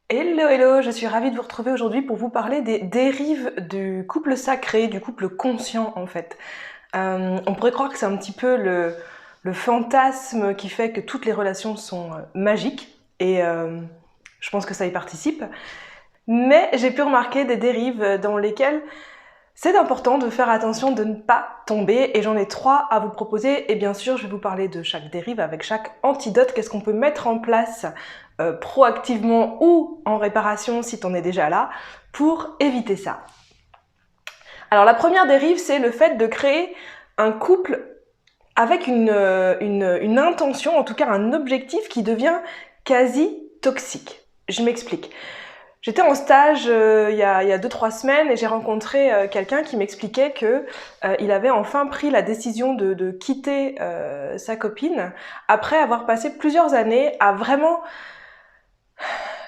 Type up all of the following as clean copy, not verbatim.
Hello, hello, je suis ravie de vous retrouver aujourd'hui pour vous parler des dérives du couple sacré, du couple conscient en fait. On pourrait croire que c'est un petit peu le fantasme qui fait que toutes les relations sont magiques et je pense que ça y participe. Mais j'ai pu remarquer des dérives dans lesquelles c'est important de faire attention de ne pas tomber et j'en ai 3 à vous proposer et bien sûr je vais vous parler de chaque dérive avec chaque antidote, qu'est-ce qu'on peut mettre en place proactivement ou en réparation si t'en es déjà là pour éviter ça. Alors la première dérive c'est le fait de créer un couple avec une intention, en tout cas un objectif qui devient quasi toxique. Je m'explique. J'étais en stage il y a 2-3 semaines et j'ai rencontré quelqu'un qui m'expliquait que il avait enfin pris la décision de quitter sa copine après avoir passé plusieurs années à vraiment,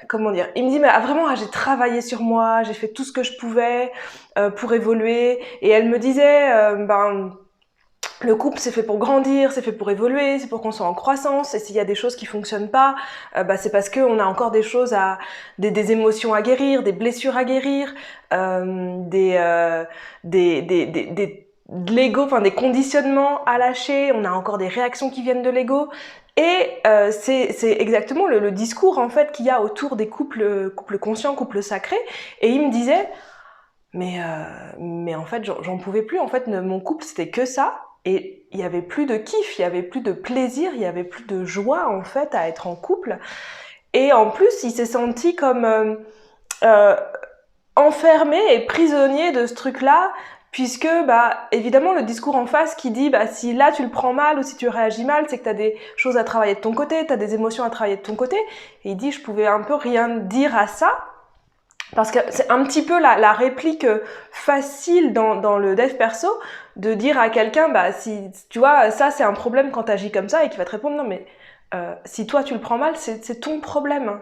comment dire, il me dit mais vraiment j'ai travaillé sur moi, j'ai fait tout ce que je pouvais pour évoluer et elle me disait le couple c'est fait pour grandir, c'est fait pour évoluer, c'est pour qu'on soit en croissance et s'il y a des choses qui fonctionnent pas, c'est parce qu'on a encore des choses des émotions à guérir, des blessures à guérir, de l'ego, enfin des conditionnements à lâcher, on a encore des réactions qui viennent de l'ego et c'est exactement le discours en fait qu'il y a autour des couples conscients, couples sacrés et il me disait mais en fait j'en pouvais plus, en fait mon couple c'était que ça. Et il y avait plus de kiff, il y avait plus de plaisir, il y avait plus de joie en fait à être en couple. Et en plus, il s'est senti comme euh, enfermé et prisonnier de ce truc-là, puisque évidemment le discours en face qui dit si là tu le prends mal ou si tu réagis mal, c'est que tu as des choses à travailler de ton côté, tu as des émotions à travailler de ton côté. Et il dit je pouvais un peu rien dire à ça. Parce que c'est un petit peu la réplique facile dans le dev perso de dire à quelqu'un, si tu vois, ça c'est un problème quand t'agis comme ça et qui va te répondre non mais si toi tu le prends mal, c'est ton problème.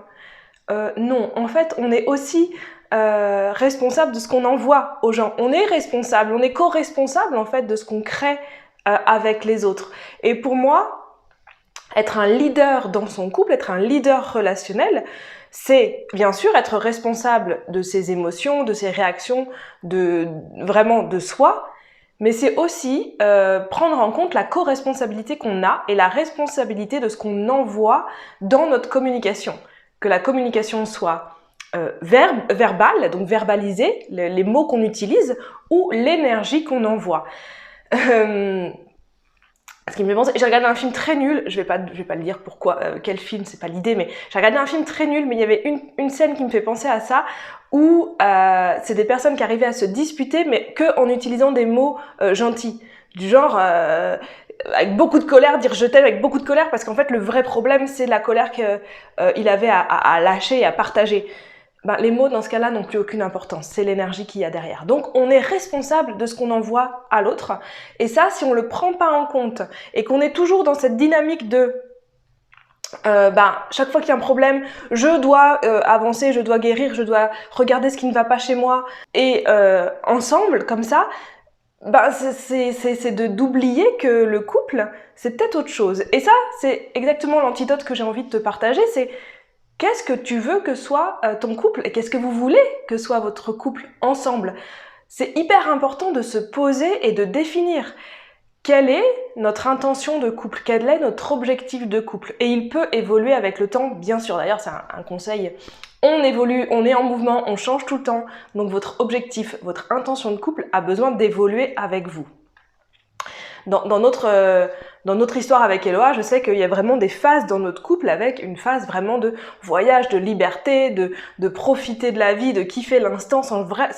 Non, en fait on est aussi responsable de ce qu'on envoie aux gens. On est responsable, on est co-responsable en fait de ce qu'on crée avec les autres. Et pour moi, être un leader dans son couple, être un leader relationnel, c'est bien sûr être responsable de ses émotions, de ses réactions, vraiment de soi, mais c'est aussi prendre en compte la co-responsabilité qu'on a et la responsabilité de ce qu'on envoie dans notre communication. Que la communication soit verbale, donc verbaliser les mots qu'on utilise, ou l'énergie qu'on envoie. Ce qui me fait penser, j'ai regardé un film très nul, je vais pas le dire pourquoi, quel film, c'est pas l'idée, mais j'ai regardé un film très nul, mais il y avait une scène qui me fait penser à ça, où c'est des personnes qui arrivaient à se disputer, mais que en utilisant des mots gentils, du genre avec beaucoup de colère, dire je t'aime avec beaucoup de colère, parce qu'en fait le vrai problème c'est la colère qu'il avait à lâcher et à partager. Les mots dans ce cas-là n'ont plus aucune importance, c'est l'énergie qu'il y a derrière. Donc on est responsable de ce qu'on envoie à l'autre, et ça si on le prend pas en compte, et qu'on est toujours dans cette dynamique de chaque fois qu'il y a un problème, je dois avancer, je dois guérir, je dois regarder ce qui ne va pas chez moi, et ensemble, comme ça, c'est d'oublier que le couple, c'est peut-être autre chose. Et ça, c'est exactement l'antidote que j'ai envie de te partager, c'est qu'est-ce que tu veux que soit ton couple et qu'est-ce que vous voulez que soit votre couple ensemble? C'est hyper important de se poser et de définir quelle est notre intention de couple, quel est notre objectif de couple. Et il peut évoluer avec le temps, bien sûr. D'ailleurs, c'est un conseil. On évolue, on est en mouvement, on change tout le temps. Donc votre objectif, votre intention de couple a besoin d'évoluer avec vous. Dans notre histoire avec Eloa, je sais qu'il y a vraiment des phases dans notre couple avec une phase vraiment de voyage, de liberté, de profiter de la vie, de kiffer l'instant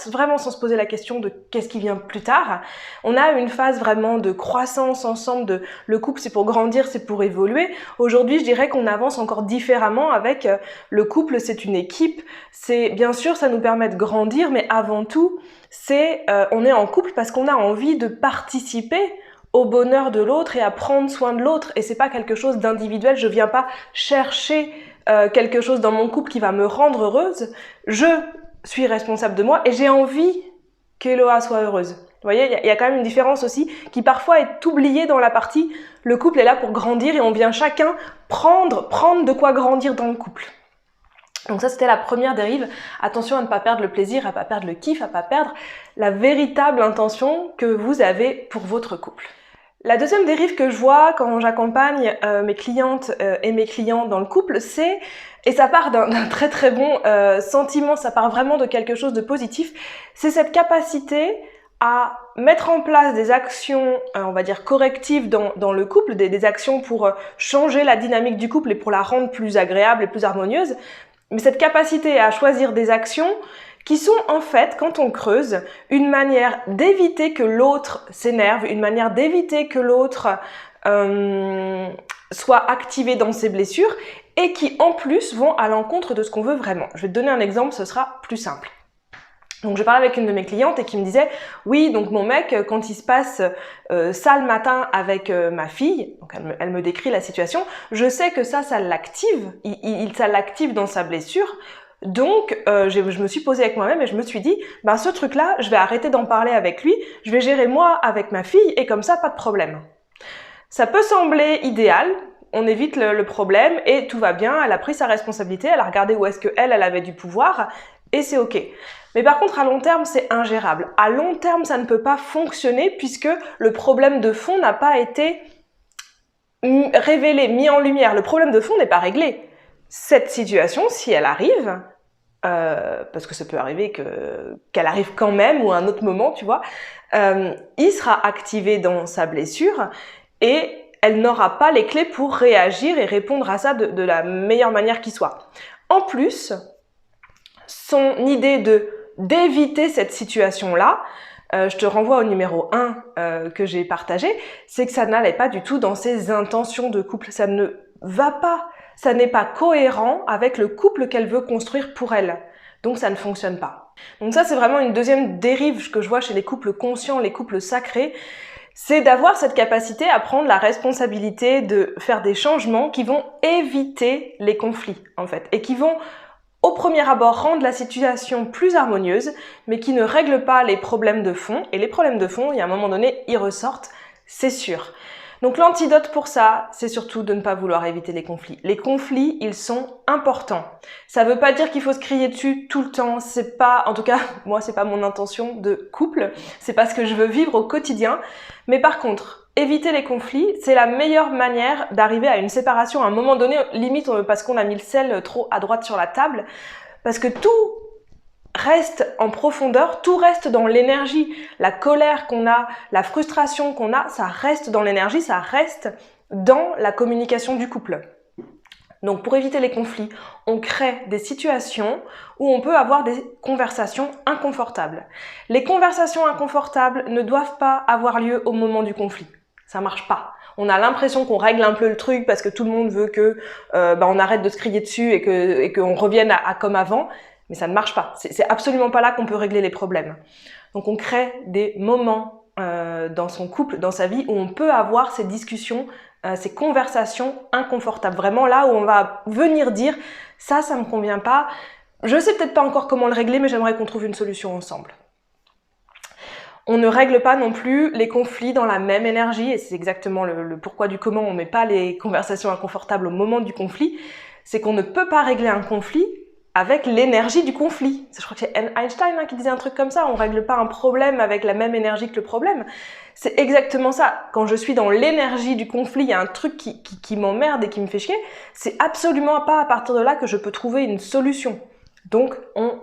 vraiment sans se poser la question de qu'est-ce qui vient plus tard. On a une phase vraiment de croissance ensemble, de le couple c'est pour grandir, c'est pour évoluer. Aujourd'hui, je dirais qu'on avance encore différemment avec le couple, c'est une équipe. C'est bien sûr, ça nous permet de grandir, mais avant tout, on est en couple parce qu'on a envie de participer au bonheur de l'autre et à prendre soin de l'autre, et c'est pas quelque chose d'individuel. Je viens pas chercher quelque chose dans mon couple qui va me rendre heureuse. Je suis responsable de moi et j'ai envie qu'Eloa soit heureuse. Vous voyez, il y a quand même une différence aussi qui parfois est oubliée dans la partie le couple est là pour grandir et on vient chacun prendre de quoi grandir dans le couple. Donc ça, c'était la première dérive. Attention à ne pas perdre le plaisir, à ne pas perdre le kiff, à ne pas perdre la véritable intention que vous avez pour votre couple. La deuxième dérive que je vois quand j'accompagne mes clientes et mes clients dans le couple, c'est, et ça part d'un très très bon sentiment, ça part vraiment de quelque chose de positif, c'est cette capacité à mettre en place des actions, on va dire correctives dans le couple, des actions pour changer la dynamique du couple et pour la rendre plus agréable et plus harmonieuse. Mais cette capacité à choisir des actions qui sont en fait, quand on creuse, une manière d'éviter que l'autre s'énerve, une manière d'éviter que l'autre soit activé dans ses blessures et qui en plus vont à l'encontre de ce qu'on veut vraiment. Je vais te donner un exemple, ce sera plus simple. Donc je parlais avec une de mes clientes et qui me disait « Oui, donc mon mec, quand il se passe ça le matin avec ma fille, donc elle me décrit la situation, je sais que ça l'active, ça l'active dans sa blessure. Donc je me suis posée avec moi-même et je me suis dit « Ben ce truc-là, je vais arrêter d'en parler avec lui, je vais gérer moi avec ma fille et comme ça, pas de problème. » Ça peut sembler idéal, on évite le problème et tout va bien, elle a pris sa responsabilité, elle a regardé où est-ce qu'elle avait du pouvoir et c'est ok. Mais par contre, à long terme, c'est ingérable. À long terme, ça ne peut pas fonctionner puisque le problème de fond n'a pas été révélé, mis en lumière. Le problème de fond n'est pas réglé. Cette situation, si elle arrive, parce que ça peut arriver qu'elle arrive quand même ou à un autre moment, tu vois, il sera activé dans sa blessure et elle n'aura pas les clés pour réagir et répondre à ça de la meilleure manière qui soit. En plus, son idée d'éviter cette situation-là, je te renvoie au numéro 1 que j'ai partagé, c'est que ça n'allait pas du tout dans ses intentions de couple. Ça ne va pas, ça n'est pas cohérent avec le couple qu'elle veut construire pour elle. Donc ça ne fonctionne pas. Donc ça, c'est vraiment une deuxième dérive que je vois chez les couples conscients, les couples sacrés, c'est d'avoir cette capacité à prendre la responsabilité de faire des changements qui vont éviter les conflits, en fait, et qui vont au premier abord rendre la situation plus harmonieuse, mais qui ne règle pas les problèmes de fond. Et les problèmes de fond, il y a un moment donné, ils ressortent, c'est sûr. Donc l'antidote pour ça, c'est surtout de ne pas vouloir éviter les conflits. Les conflits, ils sont importants. Ça veut pas dire qu'il faut se crier dessus tout le temps. C'est pas, en tout cas, moi, c'est pas mon intention de couple. C'est pas ce que je veux vivre au quotidien. Mais par contre, éviter les conflits, c'est la meilleure manière d'arriver à une séparation à un moment donné, limite parce qu'on a mis le sel trop à droite sur la table, parce que tout reste en profondeur, tout reste dans l'énergie. La colère qu'on a, la frustration qu'on a, ça reste dans l'énergie, ça reste dans la communication du couple. Donc pour éviter les conflits, on crée des situations où on peut avoir des conversations inconfortables. Les conversations inconfortables ne doivent pas avoir lieu au moment du conflit. Ça marche pas. On a l'impression qu'on règle un peu le truc parce que tout le monde veut que on arrête de se crier dessus et qu'on revienne à comme avant, mais ça ne marche pas. C'est absolument pas là qu'on peut régler les problèmes. Donc on crée des moments dans son couple, dans sa vie, où on peut avoir ces discussions, ces conversations inconfortables. Vraiment là où on va venir dire « ça me convient pas, je sais peut-être pas encore comment le régler, mais j'aimerais qu'on trouve une solution ensemble ». On ne règle pas non plus les conflits dans la même énergie, et c'est exactement le pourquoi du comment on met pas les conversations inconfortables au moment du conflit, c'est qu'on ne peut pas régler un conflit avec l'énergie du conflit. Je crois que c'est Einstein qui disait un truc comme ça, on règle pas un problème avec la même énergie que le problème. C'est exactement ça. Quand je suis dans l'énergie du conflit, il y a un truc qui m'emmerde et qui me fait chier, c'est absolument pas à partir de là que je peux trouver une solution. Donc on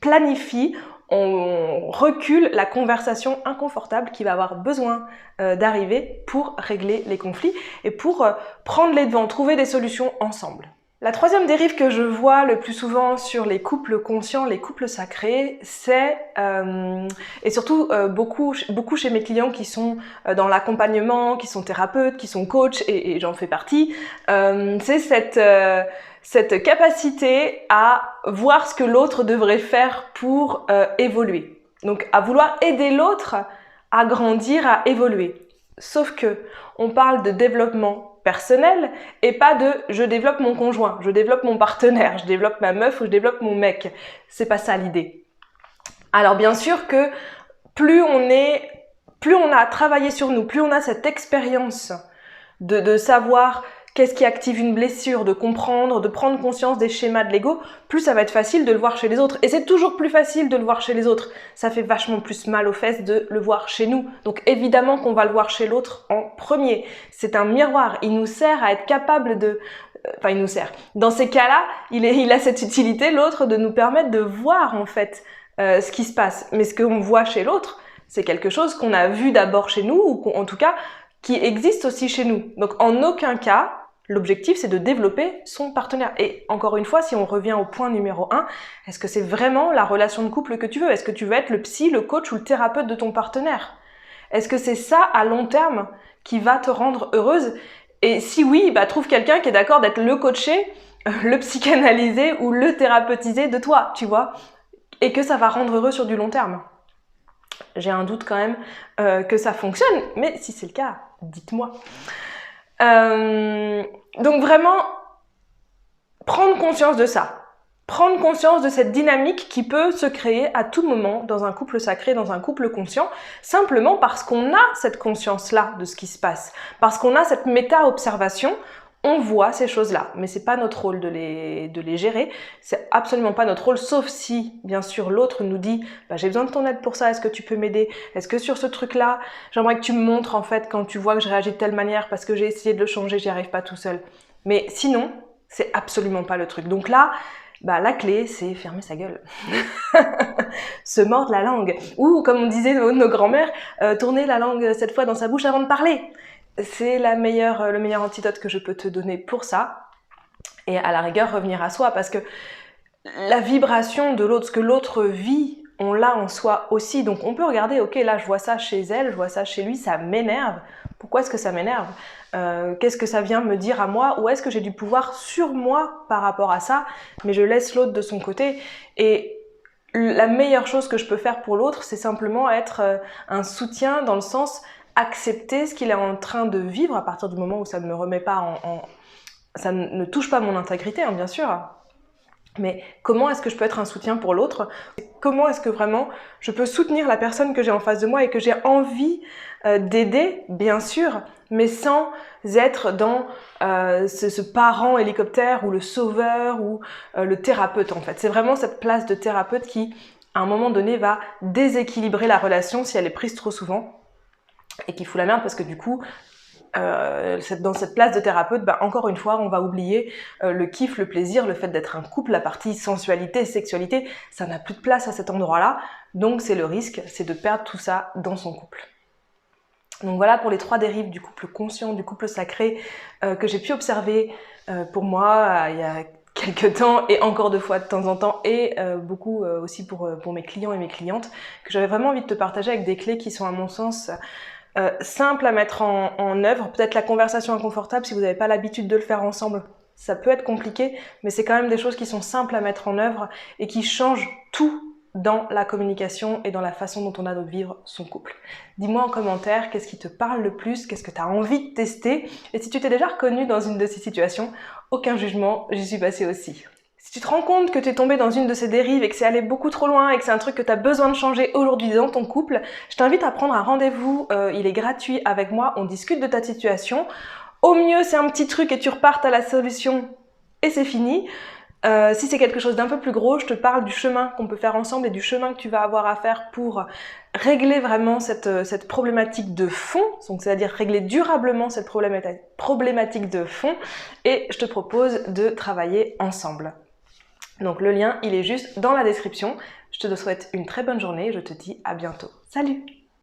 planifie, on recule la conversation inconfortable qui va avoir besoin d'arriver pour régler les conflits et pour prendre les devants, trouver des solutions ensemble. La troisième dérive que je vois le plus souvent sur les couples conscients, les couples sacrés, c'est, et surtout beaucoup chez mes clients qui sont dans l'accompagnement, qui sont thérapeutes, qui sont coachs, et j'en fais partie, c'est cette capacité à voir ce que l'autre devrait faire pour évoluer. Donc à vouloir aider l'autre à grandir, à évoluer. Sauf que on parle de développement personnel et pas de je développe mon conjoint, je développe mon partenaire, je développe ma meuf ou je développe mon mec. C'est pas ça l'idée. Alors bien sûr que plus on a travaillé sur nous, plus on a cette expérience de savoir qu'est-ce qui active une blessure, de comprendre, de prendre conscience des schémas de l'ego, plus ça va être facile de le voir chez les autres. Et c'est toujours plus facile de le voir chez les autres. Ça fait vachement plus mal aux fesses de le voir chez nous. Donc évidemment qu'on va le voir chez l'autre en premier. C'est un miroir. Il nous sert à être capable de... Enfin, il nous sert. Dans ces cas-là, il a cette utilité, l'autre, de nous permettre de voir en fait ce qui se passe. Mais ce qu'on voit chez l'autre, c'est quelque chose qu'on a vu d'abord chez nous, ou en tout cas, qui existe aussi chez nous. Donc en aucun cas, l'objectif, c'est de développer son partenaire. Et encore une fois, si on revient au point numéro 1, est-ce que c'est vraiment la relation de couple que tu veux? Est-ce que tu veux être le psy, le coach ou le thérapeute de ton partenaire? Est-ce que c'est ça, à long terme, qui va te rendre heureuse? Et si oui, bah, trouve quelqu'un qui est d'accord d'être le coaché, le psychanalysé ou le thérapeutisé de toi, tu vois? Et que ça va rendre heureux sur du long terme. J'ai un doute quand même que ça fonctionne, mais si c'est le cas, dites-moi. Donc vraiment, prendre conscience de ça. Prendre conscience de cette dynamique qui peut se créer à tout moment dans un couple sacré, dans un couple conscient, simplement parce qu'on a cette conscience-là de ce qui se passe. Parce qu'on a cette méta-observation, on voit ces choses-là. Mais c'est pas notre rôle de les gérer, c'est absolument pas notre rôle, sauf si, bien sûr, l'autre nous dit bah, « j'ai besoin de ton aide pour ça, est-ce que tu peux m'aider? Est-ce que sur ce truc-là, j'aimerais que tu me montres en fait quand tu vois que je réagis de telle manière parce que j'ai essayé de le changer, j'y arrive pas tout seul. » Mais sinon, c'est absolument pas le truc. Donc là, bah, la clé, c'est fermer sa gueule. Se mordre la langue. Ou, comme on disait nos grands-mères, tourner la langue cette fois dans sa bouche avant de parler. C'est le meilleur antidote que je peux te donner pour ça. Et à la rigueur, revenir à soi. Parce que la vibration de l'autre, ce que l'autre vit, on l'a en soi aussi. Donc on peut regarder, ok, là je vois ça chez elle, je vois ça chez lui, ça m'énerve. Pourquoi est-ce que ça m'énerve? Qu'est-ce que ça vient me dire à moi? Ou est-ce que j'ai du pouvoir sur moi par rapport à ça? Mais je laisse l'autre de son côté. Et la meilleure chose que je peux faire pour l'autre, c'est simplement être un soutien dans le sens accepter ce qu'il est en train de vivre à partir du moment où ça ne me remet pas ça ne touche pas mon intégrité, hein, bien sûr. Mais comment est-ce que je peux être un soutien pour l'autre? Comment est-ce que vraiment je peux soutenir la personne que j'ai en face de moi et que j'ai envie d'aider, bien sûr, mais sans être dans ce parent hélicoptère ou le sauveur ou le thérapeute en fait. C'est vraiment cette place de thérapeute qui, à un moment donné, va déséquilibrer la relation si elle est prise trop souvent et qui fout la merde parce que du coup, dans cette place de thérapeute, bah, encore une fois, on va oublier le kiff, le plaisir, le fait d'être un couple, la partie sensualité, sexualité, ça n'a plus de place à cet endroit-là. Donc c'est le risque, c'est de perdre tout ça dans son couple. Donc voilà pour les 3 dérives du couple conscient, du couple sacré que j'ai pu observer pour moi il y a quelques temps et encore 2 fois de temps en temps et beaucoup aussi pour mes clients et mes clientes que j'avais vraiment envie de te partager avec des clés qui sont à mon sens simple à mettre en œuvre. Peut-être la conversation inconfortable si vous n'avez pas l'habitude de le faire ensemble, ça peut être compliqué, mais c'est quand même des choses qui sont simples à mettre en œuvre et qui changent tout dans la communication et dans la façon dont on a de vivre son couple. Dis-moi en commentaire qu'est-ce qui te parle le plus, qu'est-ce que tu as envie de tester, et si tu t'es déjà reconnu dans une de ces situations, aucun jugement, j'y suis passée aussi. Si tu te rends compte que tu es tombé dans une de ces dérives et que c'est allé beaucoup trop loin et que c'est un truc que tu as besoin de changer aujourd'hui dans ton couple, je t'invite à prendre un rendez-vous, il est gratuit avec moi, on discute de ta situation. Au mieux, c'est un petit truc et tu repartes à la solution et c'est fini. Si c'est quelque chose d'un peu plus gros, je te parle du chemin qu'on peut faire ensemble et du chemin que tu vas avoir à faire pour régler vraiment cette problématique de fond, donc c'est-à-dire régler durablement cette problématique de fond, et je te propose de travailler ensemble. Donc le lien, il est juste dans la description. Je te souhaite une très bonne journée et je te dis à bientôt. Salut!